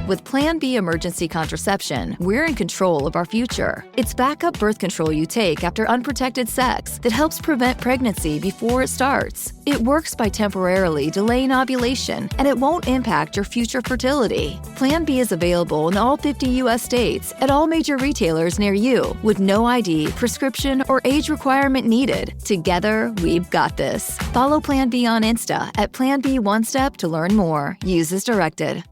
With Plan B emergency contraception, we're in control of our future. It's backup birth control you take after unprotected sex that helps prevent pregnancy before it starts. It works by temporarily delaying ovulation, and it won't impact your future fertility. Plan B is available in all 50 U.S. states at all major retailers near you, with no ID, prescription, or age requirement needed. Together, we've got this. Follow Plan B on Insta at Plan B One Step to learn more. Use as directed.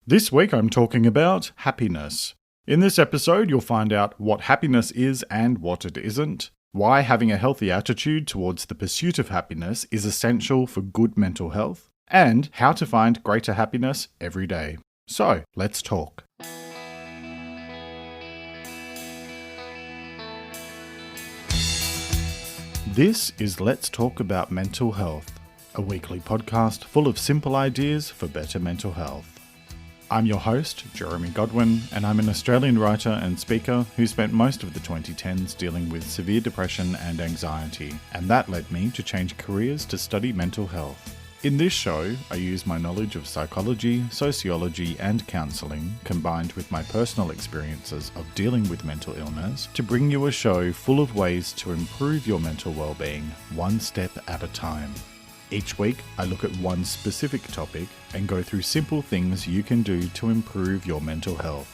This week I'm talking about happiness. In this episode, you'll find out what happiness is and what it isn't, why having a healthy attitude towards the pursuit of happiness is essential for good mental health, and how to find greater happiness every day. So, let's talk. This is Let's Talk About Mental Health, a weekly podcast full of simple ideas for better mental health. I'm your host, Jeremy Godwin, and I'm an Australian writer and speaker who spent most of the 2010s dealing with severe depression and anxiety, and that led me to change careers to study mental health. In this show, I use my knowledge of psychology, sociology, and counselling, combined with my personal experiences of dealing with mental illness, to bring you a show full of ways to improve your mental well-being, one step at a time. Each week, I look at one specific topic and go through simple things you can do to improve your mental health.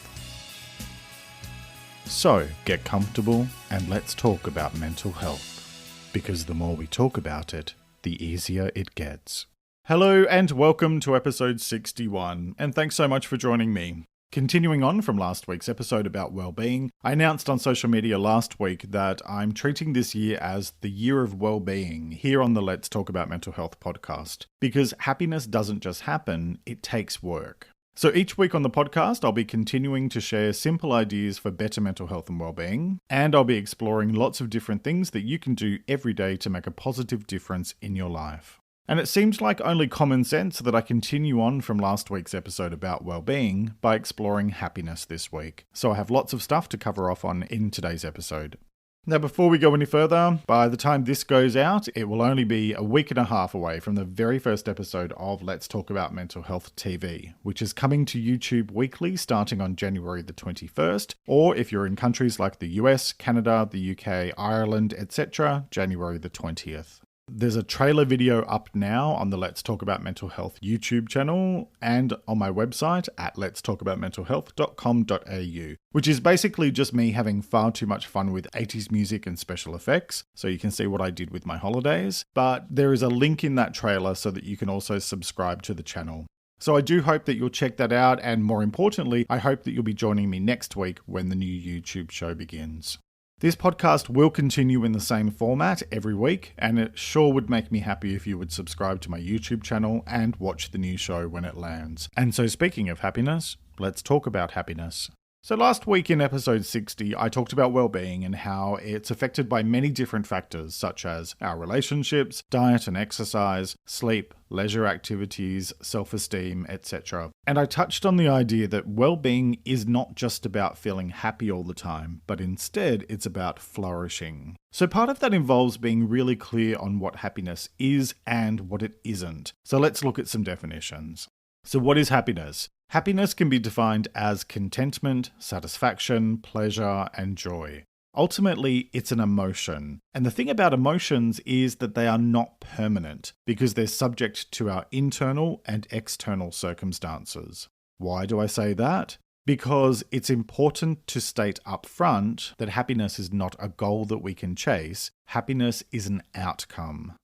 So, get comfortable and let's talk about mental health. Because the more we talk about it, the easier it gets. Hello and welcome to episode 61, and thanks so much for joining me. Continuing on from last week's episode about well-being, I announced on social media last week that I'm treating this year as the year of well-being here on the Let's Talk About Mental Health podcast, because happiness doesn't just happen, it takes work. So each week on the podcast, I'll be continuing to share simple ideas for better mental health and well-being, and I'll be exploring lots of different things that you can do every day to make a positive difference in your life. And it seems like only common sense that I continue on from last week's episode about well-being by exploring happiness this week. So I have lots of stuff to cover off on in today's episode. Now, before we go any further, by the time this goes out, it will only be a week and a half away from the very first episode of Let's Talk About Mental Health TV, which is coming to YouTube weekly starting on January the 21st, or if you're in countries like the US, Canada, the UK, Ireland, etc., January the 20th. There's a trailer video up now on the Let's Talk About Mental Health YouTube channel and on my website at letstalkaboutmentalhealth.com.au, which is basically just me having far too much fun with 80s music and special effects, so you can see what I did with my holidays. But there is a link in that trailer so that you can also subscribe to the channel. So I do hope that you'll check that out, and more importantly, I hope that you'll be joining me next week when the new YouTube show begins. This podcast will continue in the same format every week, and it sure would make me happy if you would subscribe to my YouTube channel and watch the new show when it lands. And so speaking of happiness, let's talk about happiness. So last week in episode 60, I talked about well-being and how it's affected by many different factors such as our relationships, diet and exercise, sleep, leisure activities, self-esteem, etc. And I touched on the idea that well-being is not just about feeling happy all the time, but instead it's about flourishing. So part of that involves being really clear on what happiness is and what it isn't. So let's look at some definitions. So what is happiness? Happiness can be defined as contentment, satisfaction, pleasure, and joy. Ultimately, it's an emotion. And the thing about emotions is that they are not permanent because they're subject to our internal and external circumstances. Why do I say that? Because it's important to state up front that happiness is not a goal that we can chase. Happiness is an outcome.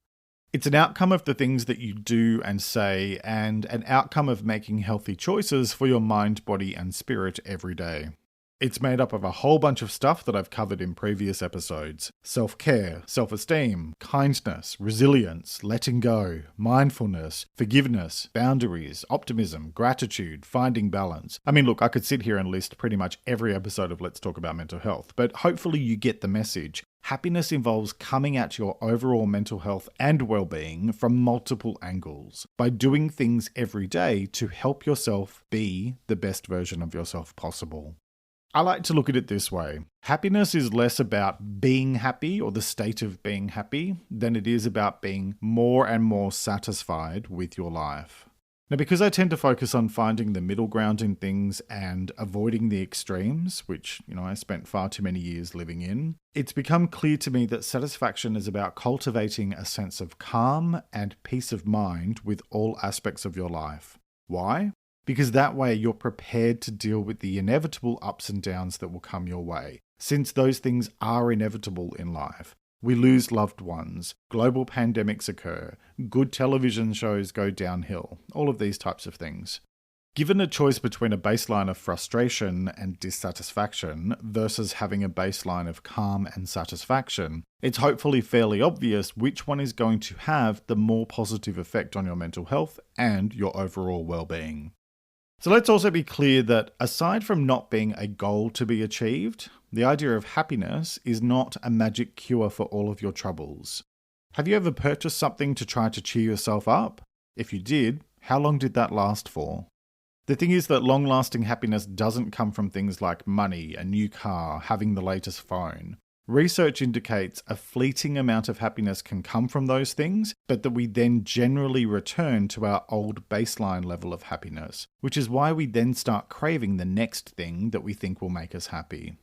It's an outcome of the things that you do and say, and an outcome of making healthy choices for your mind, body, and spirit every day. It's made up of a whole bunch of stuff that I've covered in previous episodes. Self-care, self-esteem, kindness, resilience, letting go, mindfulness, forgiveness, boundaries, optimism, gratitude, finding balance. I mean, look, I could sit here and list pretty much every episode of Let's Talk About Mental Health, but hopefully you get the message. Happiness involves coming at your overall mental health and well-being from multiple angles by doing things every day to help yourself be the best version of yourself possible. I like to look at it this way. Happiness is less about being happy or the state of being happy than it is about being more and more satisfied with your life. Now, because I tend to focus on finding the middle ground in things and avoiding the extremes, which, I spent far too many years living in, it's become clear to me that satisfaction is about cultivating a sense of calm and peace of mind with all aspects of your life. Why? Because that way you're prepared to deal with the inevitable ups and downs that will come your way, since those things are inevitable in life. We lose loved ones, global pandemics occur, good television shows go downhill, all of these types of things. Given a choice between a baseline of frustration and dissatisfaction versus having a baseline of calm and satisfaction, it's hopefully fairly obvious which one is going to have the more positive effect on your mental health and your overall well-being. So let's also be clear that aside from not being a goal to be achieved, the idea of happiness is not a magic cure for all of your troubles. Have you ever purchased something to try to cheer yourself up? If you did, how long did that last for? The thing is that long-lasting happiness doesn't come from things like money, a new car, having the latest phone. Research indicates a fleeting amount of happiness can come from those things, but that we then generally return to our old baseline level of happiness, which is why we then start craving the next thing that we think will make us happy.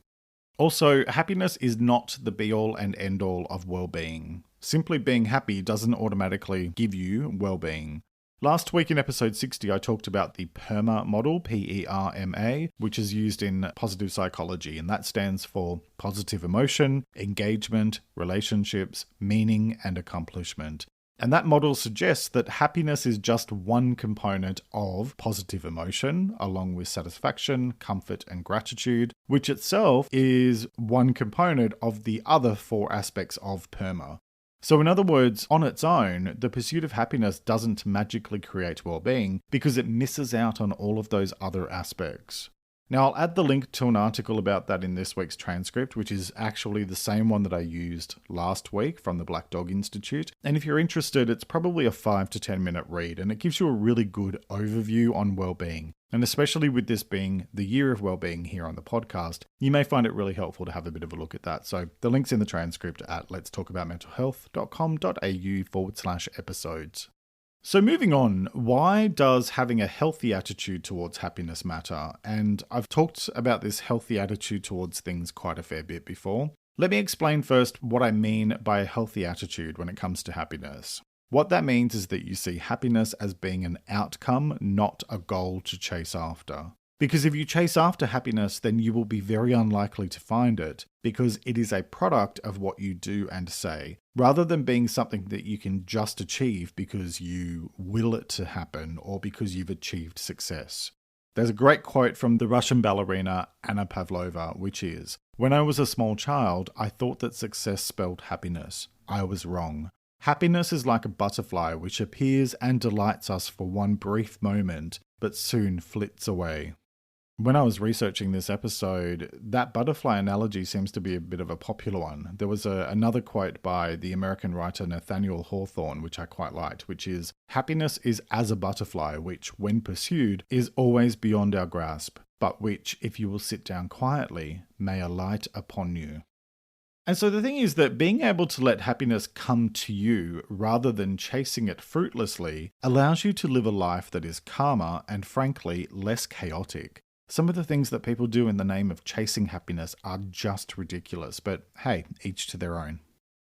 Also, happiness is not the be-all and end-all of well-being. Simply being happy doesn't automatically give you well-being. Last week in episode 60, I talked about the PERMA model, P-E-R-M-A, which is used in positive psychology, and that stands for positive emotion, engagement, relationships, meaning, and accomplishment. And that model suggests that happiness is just one component of positive emotion, along with satisfaction, comfort, and gratitude, which itself is one component of the other four aspects of PERMA. So in other words, on its own, the pursuit of happiness doesn't magically create well-being because it misses out on all of those other aspects. Now, I'll add the link to an article about that in this week's transcript, which is actually the same one that I used last week from the Black Dog Institute. And if you're interested, it's probably a 5 to 10 minute read, and it gives you a really good overview on well-being. And especially with this being the year of well-being here on the podcast, you may find it really helpful to have a bit of a look at that. So the link's in the transcript at letstalkaboutmentalhealth.com.au/episodes. So moving on, why does having a healthy attitude towards happiness matter? And I've talked about this healthy attitude towards things quite a fair bit before. Let me explain first what I mean by a healthy attitude when it comes to happiness. What that means is that you see happiness as being an outcome, not a goal to chase after. Because if you chase after happiness, then you will be very unlikely to find it, because it is a product of what you do and say, rather than being something that you can just achieve because you will it to happen or because you've achieved success. There's a great quote from the Russian ballerina Anna Pavlova, which is, "When I was a small child, I thought that success spelled happiness. I was wrong. Happiness is like a butterfly which appears and delights us for one brief moment, but soon flits away." When I was researching this episode, that butterfly analogy seems to be a bit of a popular one. There was another quote by the American writer Nathaniel Hawthorne, which I quite liked, which is, "Happiness is as a butterfly, which, when pursued, is always beyond our grasp, but which, if you will sit down quietly, may alight upon you." And so the thing is that being able to let happiness come to you rather than chasing it fruitlessly allows you to live a life that is calmer and, frankly, less chaotic. Some of the things that people do in the name of chasing happiness are just ridiculous, but hey, each to their own.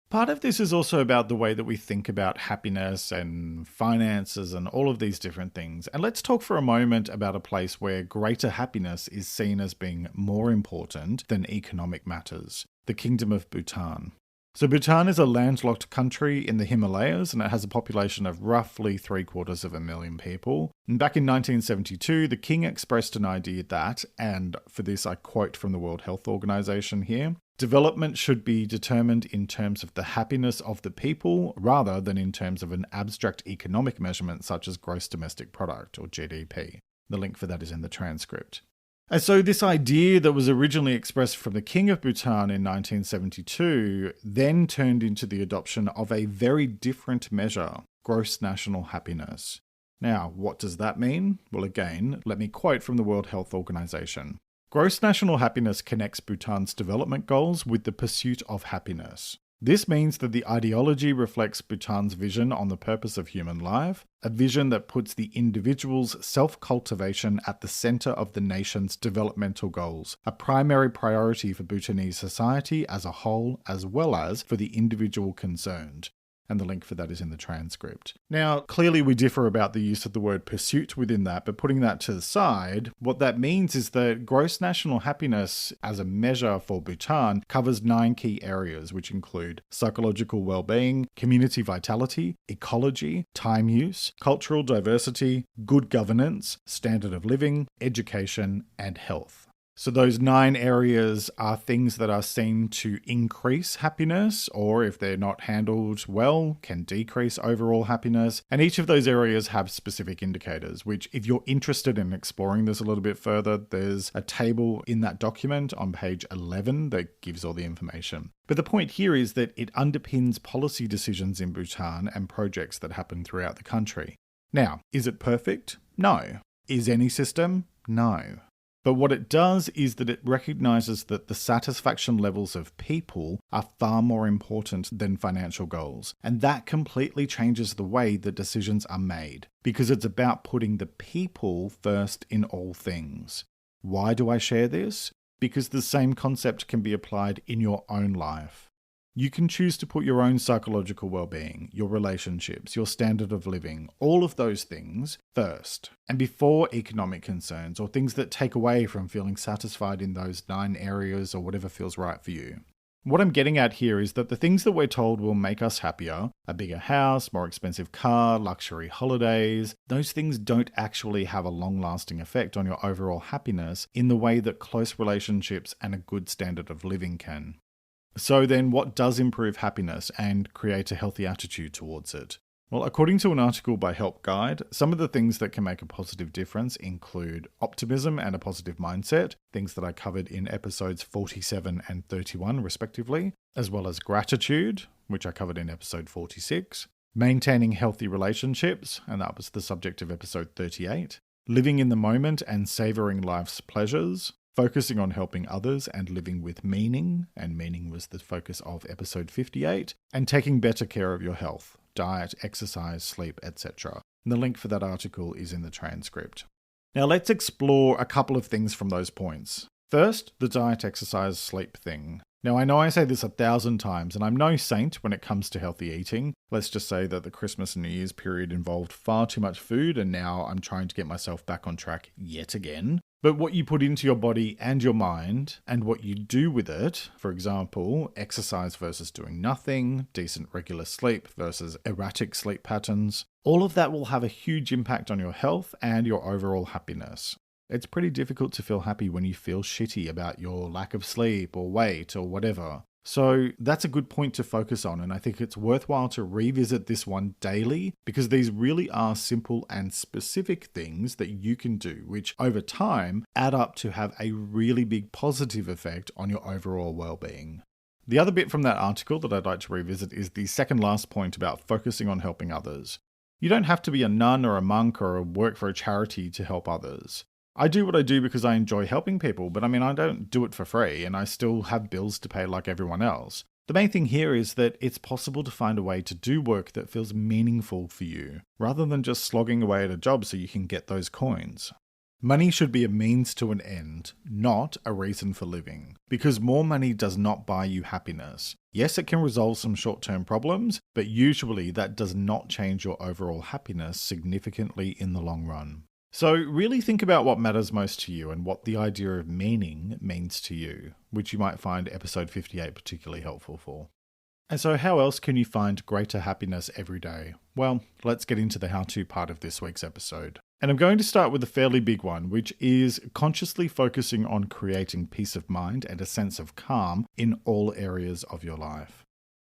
Part of this is also about the way that we think about happiness and finances and all of these different things. And let's talk for a moment about a place where greater happiness is seen as being more important than economic matters: the Kingdom of Bhutan. So Bhutan is a landlocked country in the Himalayas, and it has a population of roughly 750,000 people. And back in 1972, the king expressed an idea that, and for this I quote from the World Health Organization here, "Development should be determined in terms of the happiness of the people rather than in terms of an abstract economic measurement such as gross domestic product or GDP." The link for that is in the transcript. And so this idea that was originally expressed from the King of Bhutan in 1972 then turned into the adoption of a very different measure, gross national happiness. Now, what does that mean? Well, again, let me quote from the World Health Organization. "Gross national happiness connects Bhutan's development goals with the pursuit of happiness. This means that the ideology reflects Bhutan's vision on the purpose of human life, a vision that puts the individual's self-cultivation at the center of the nation's developmental goals, a primary priority for Bhutanese society as a whole, as well as for the individual concerned. And the link for that is in the transcript. Now, clearly we differ about the use of the word pursuit within that, but putting that to the side, what that means is that gross national happiness as a measure for Bhutan covers 9 key areas, which include psychological well-being, community vitality, ecology, time use, cultural diversity, good governance, standard of living, education, and health. So those 9 areas are things that are seen to increase happiness, or if they're not handled well, can decrease overall happiness. And each of those areas have specific indicators, which if you're interested in exploring this a little bit further, there's a table in that document on page 11 that gives all the information. But the point here is that it underpins policy decisions in Bhutan and projects that happen throughout the country. Now, is it perfect? No. Is any system? No. But what it does is that it recognizes that the satisfaction levels of people are far more important than financial goals. And that completely changes the way that decisions are made, because it's about putting the people first in all things. Why do I share this? Because the same concept can be applied in your own life. You can choose to put your own psychological well-being, your relationships, your standard of living, all of those things first, and before economic concerns or things that take away from feeling satisfied in those 9 areas or whatever feels right for you. What I'm getting at here is that the things that we're told will make us happier, a bigger house, more expensive car, luxury holidays, those things don't actually have a long-lasting effect on your overall happiness in the way that close relationships and a good standard of living can. So then what does improve happiness and create a healthy attitude towards it? Well, according to an article by Help Guide, some of the things that can make a positive difference include optimism and a positive mindset, things that I covered in episodes 47 and 31 respectively, as well as gratitude, which I covered in episode 46, maintaining healthy relationships, and that was the subject of episode 38, living in the moment and savouring life's pleasures, focusing on helping others and living with meaning, and meaning was the focus of episode 58, and taking better care of your health, diet, exercise, sleep, etc. And the link for that article is in the transcript. Now let's explore a couple of things from those points. First, the diet, exercise, sleep thing. Now I know I say this 1,000 times, and I'm no saint when it comes to healthy eating. Let's just say that the Christmas and New Year's period involved far too much food, and now I'm trying to get myself back on track yet again. But what you put into your body and your mind, and what you do with it, for example, exercise versus doing nothing, decent regular sleep versus erratic sleep patterns, all of that will have a huge impact on your health and your overall happiness. It's pretty difficult to feel happy when you feel shitty about your lack of sleep or weight or whatever. So that's a good point to focus on, and I think it's worthwhile to revisit this one daily because these really are simple and specific things that you can do, which over time add up to have a really big positive effect on your overall well-being. The other bit from that article that I'd like to revisit is the second last point about focusing on helping others. You don't have to be a nun or a monk or work for a charity to help others. I do what I do because I enjoy helping people, but I don't do it for free, and I still have bills to pay like everyone else. The main thing here is that it's possible to find a way to do work that feels meaningful for you, rather than just slogging away at a job so you can get those coins. Money should be a means to an end, not a reason for living, because more money does not buy you happiness. Yes, it can resolve some short-term problems, but usually that does not change your overall happiness significantly in the long run. So really think about what matters most to you and what the idea of meaning means to you, which you might find episode 58 particularly helpful for. And so how else can you find greater happiness every day? Well, let's get into the how-to part of this week's episode. And I'm going to start with a fairly big one, which is consciously focusing on creating peace of mind and a sense of calm in all areas of your life.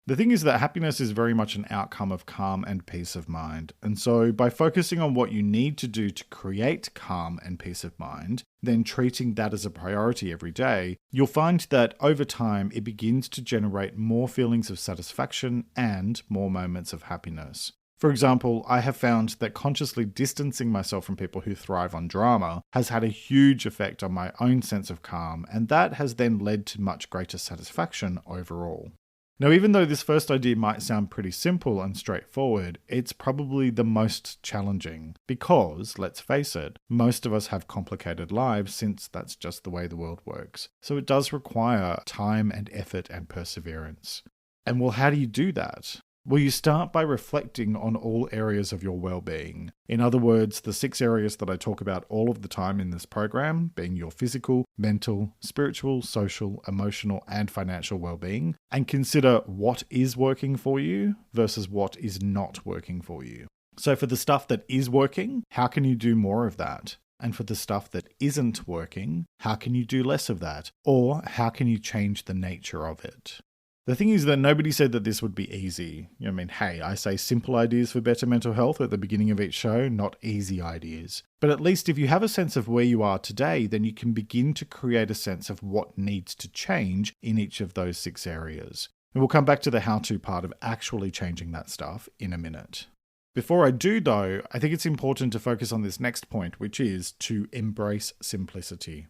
The thing is that happiness is very much an outcome of calm and peace of mind. And so by focusing on what you need to do to create calm and peace of mind, then treating that as a priority every day, you'll find that over time it begins to generate more feelings of satisfaction and more moments of happiness. For example, I have found that consciously distancing myself from people who thrive on drama has had a huge effect on my own sense of calm, and that has then led to much greater satisfaction overall. Now, even though this first idea might sound pretty simple and straightforward, it's probably the most challenging because, let's face it, most of us have complicated lives since that's just the way the world works. So it does require time and effort and perseverance. And well, how do you do that? Well, you start by reflecting on all areas of your well-being. In other words, the 6 areas that I talk about all of the time in this program, being your physical, mental, spiritual, social, emotional, and financial well-being, and consider what is working for you versus what is not working for you. So for the stuff that is working, how can you do more of that? And for the stuff that isn't working, how can you do less of that? Or how can you change the nature of it? The thing is that nobody said that this would be easy. I mean, hey, I say simple ideas for better mental health at the beginning of each show, not easy ideas. But at least if you have a sense of where you are today, then you can begin to create a sense of what needs to change in each of those 6 areas. And we'll come back to the how-to part of actually changing that stuff in a minute. Before I do, though, I think it's important to focus on this next point, which is to embrace simplicity.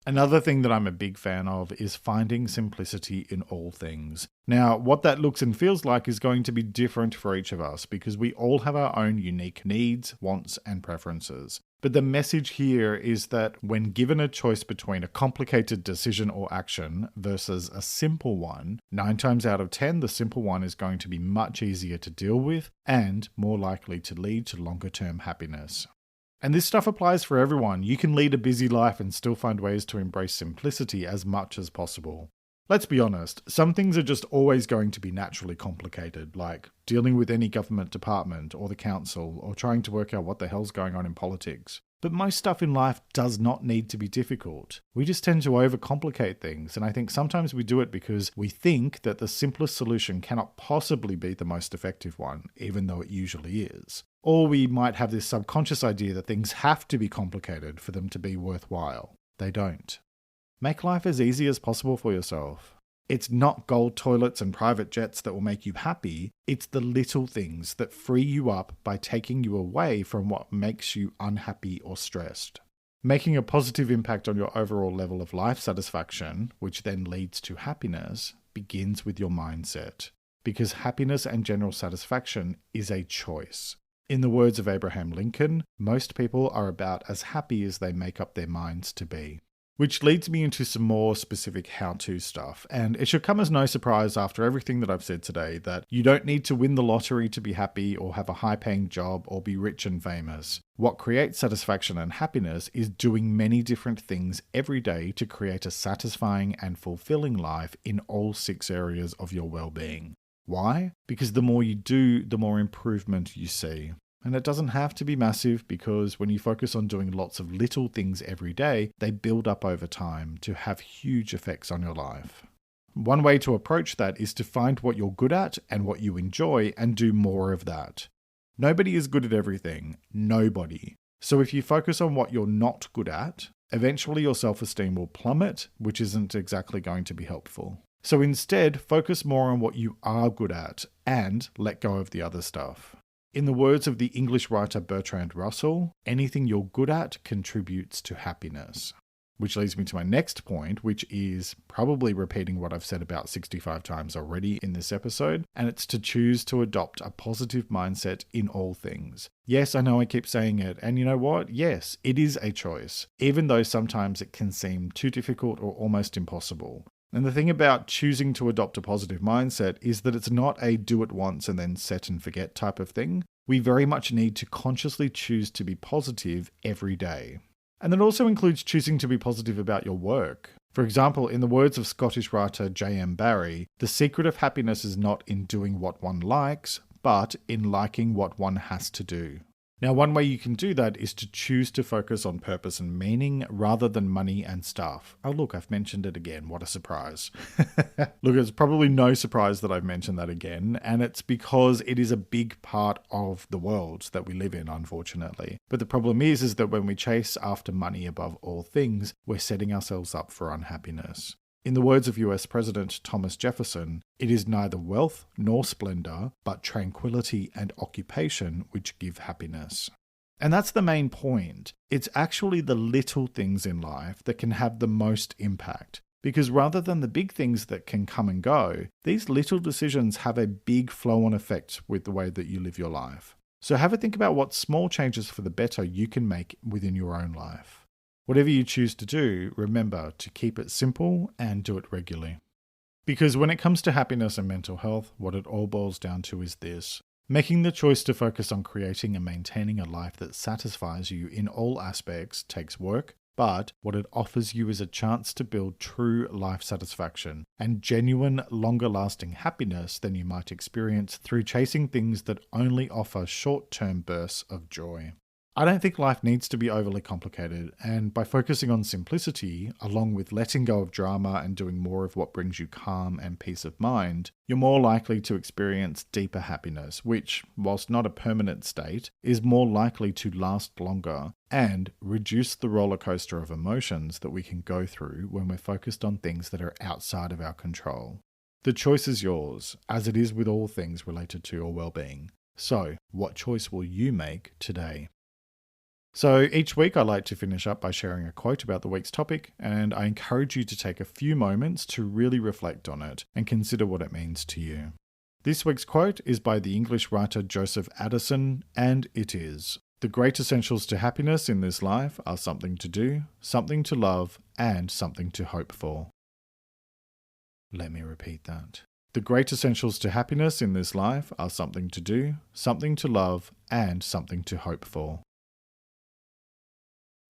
Another thing that I'm a big fan of is finding simplicity in all things. Now, what that looks and feels like is going to be different for each of us because we all have our own unique needs, wants, and preferences. But the message here is that when given a choice between a complicated decision or action versus a simple one, 9 times out of 10, the simple one is going to be much easier to deal with and more likely to lead to longer-term happiness. And this stuff applies for everyone. You can lead a busy life and still find ways to embrace simplicity as much as possible. Let's be honest, some things are just always going to be naturally complicated, like dealing with any government department or the council, or trying to work out what the hell's going on in politics. But most stuff in life does not need to be difficult. We just tend to overcomplicate things, and I think sometimes we do it because we think that the simplest solution cannot possibly be the most effective one, even though it usually is. Or we might have this subconscious idea that things have to be complicated for them to be worthwhile. They don't. Make life as easy as possible for yourself. It's not gold toilets and private jets that will make you happy. It's the little things that free you up by taking you away from what makes you unhappy or stressed. Making a positive impact on your overall level of life satisfaction, which then leads to happiness, begins with your mindset. Because happiness and general satisfaction is a choice. In the words of Abraham Lincoln, most people are about as happy as they make up their minds to be. Which leads me into some more specific how-to stuff, and it should come as no surprise after everything that I've said today that you don't need to win the lottery to be happy or have a high-paying job or be rich and famous. What creates satisfaction and happiness is doing many different things every day to create a satisfying and fulfilling life in all 6 areas of your well-being. Why? Because the more you do, the more improvement you see. And it doesn't have to be massive because when you focus on doing lots of little things every day, they build up over time to have huge effects on your life. One way to approach that is to find what you're good at and what you enjoy and do more of that. Nobody is good at everything. Nobody. So if you focus on what you're not good at, eventually your self-esteem will plummet, which isn't exactly going to be helpful. So instead, focus more on what you are good at and let go of the other stuff. In the words of the English writer Bertrand Russell, anything you're good at contributes to happiness. Which leads me to my next point, which is probably repeating what I've said about 65 times already in this episode, and it's to choose to adopt a positive mindset in all things. Yes, I know I keep saying it, and you know what? Yes, it is a choice, even though sometimes it can seem too difficult or almost impossible. And the thing about choosing to adopt a positive mindset is that it's not a do it once and then set and forget type of thing. We very much need to consciously choose to be positive every day. And that also includes choosing to be positive about your work. For example, in the words of Scottish writer J.M. Barrie, the secret of happiness is not in doing what one likes, but in liking what one has to do. Now, one way you can do that is to choose to focus on purpose and meaning rather than money and stuff. Oh, look, I've mentioned it again. What a surprise. Look, it's probably no surprise that I've mentioned that again, and it's because it is a big part of the world that we live in, unfortunately. But the problem is that when we chase after money above all things, we're setting ourselves up for unhappiness. In the words of US President Thomas Jefferson, it is neither wealth nor splendor, but tranquility and occupation which give happiness. And that's the main point. It's actually the little things in life that can have the most impact. Because rather than the big things that can come and go, these little decisions have a big flow-on effect with the way that you live your life. So have a think about what small changes for the better you can make within your own life. Whatever you choose to do, remember to keep it simple and do it regularly. Because when it comes to happiness and mental health, what it all boils down to is this: making the choice to focus on creating and maintaining a life that satisfies you in all aspects takes work, but what it offers you is a chance to build true life satisfaction and genuine, longer-lasting happiness than you might experience through chasing things that only offer short-term bursts of joy. I don't think life needs to be overly complicated, and by focusing on simplicity, along with letting go of drama and doing more of what brings you calm and peace of mind, you're more likely to experience deeper happiness, which, whilst not a permanent state, is more likely to last longer and reduce the roller coaster of emotions that we can go through when we're focused on things that are outside of our control. The choice is yours, as it is with all things related to your well-being. So, what choice will you make today? So each week I like to finish up by sharing a quote about the week's topic, and I encourage you to take a few moments to really reflect on it and consider what it means to you. This week's quote is by the English writer Joseph Addison, and it is: "The great essentials to happiness in this life are something to do, something to love, and something to hope for." Let me repeat that. The great essentials to happiness in this life are something to do, something to love, and something to hope for.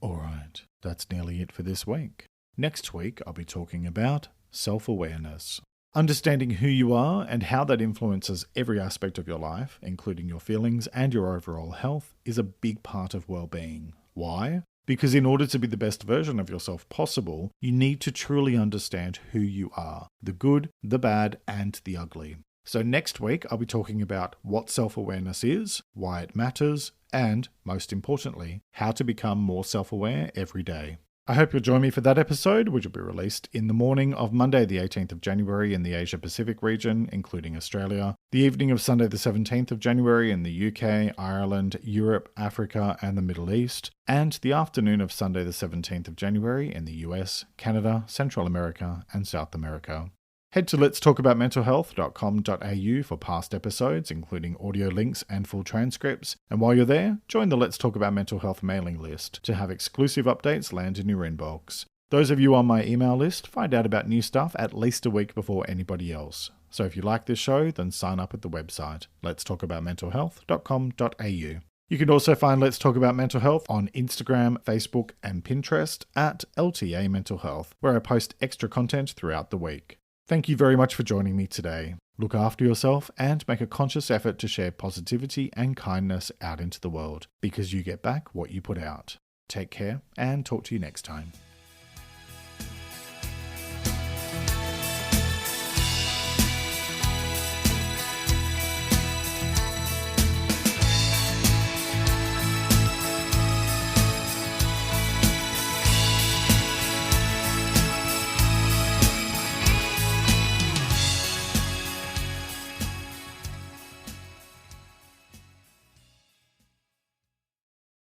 Alright, that's nearly it for this week. Next week, I'll be talking about self-awareness. Understanding who you are and how that influences every aspect of your life, including your feelings and your overall health, is a big part of well-being. Why? Because in order to be the best version of yourself possible, you need to truly understand who you are, the good, the bad, and the ugly. So next week, I'll be talking about what self-awareness is, why it matters, and, most importantly, how to become more self-aware every day. I hope you'll join me for that episode, which will be released in the morning of Monday the 18th of January in the Asia Pacific region, including Australia, the evening of Sunday the 17th of January in the UK, Ireland, Europe, Africa, and the Middle East, and the afternoon of Sunday the 17th of January in the US, Canada, Central America, and South America. Head to letstalkaboutmentalhealth.com.au for past episodes, including audio links and full transcripts. And while you're there, join the Let's Talk About Mental Health mailing list to have exclusive updates land in your inbox. Those of you on my email list find out about new stuff at least a week before anybody else. So if you like this show, then sign up at the website, letstalkaboutmentalhealth.com.au. You can also find Let's Talk About Mental Health on Instagram, Facebook, and Pinterest at LTA Mental Health, where I post extra content throughout the week. Thank you very much for joining me today. Look after yourself and make a conscious effort to share positivity and kindness out into the world, because you get back what you put out. Take care and talk to you next time.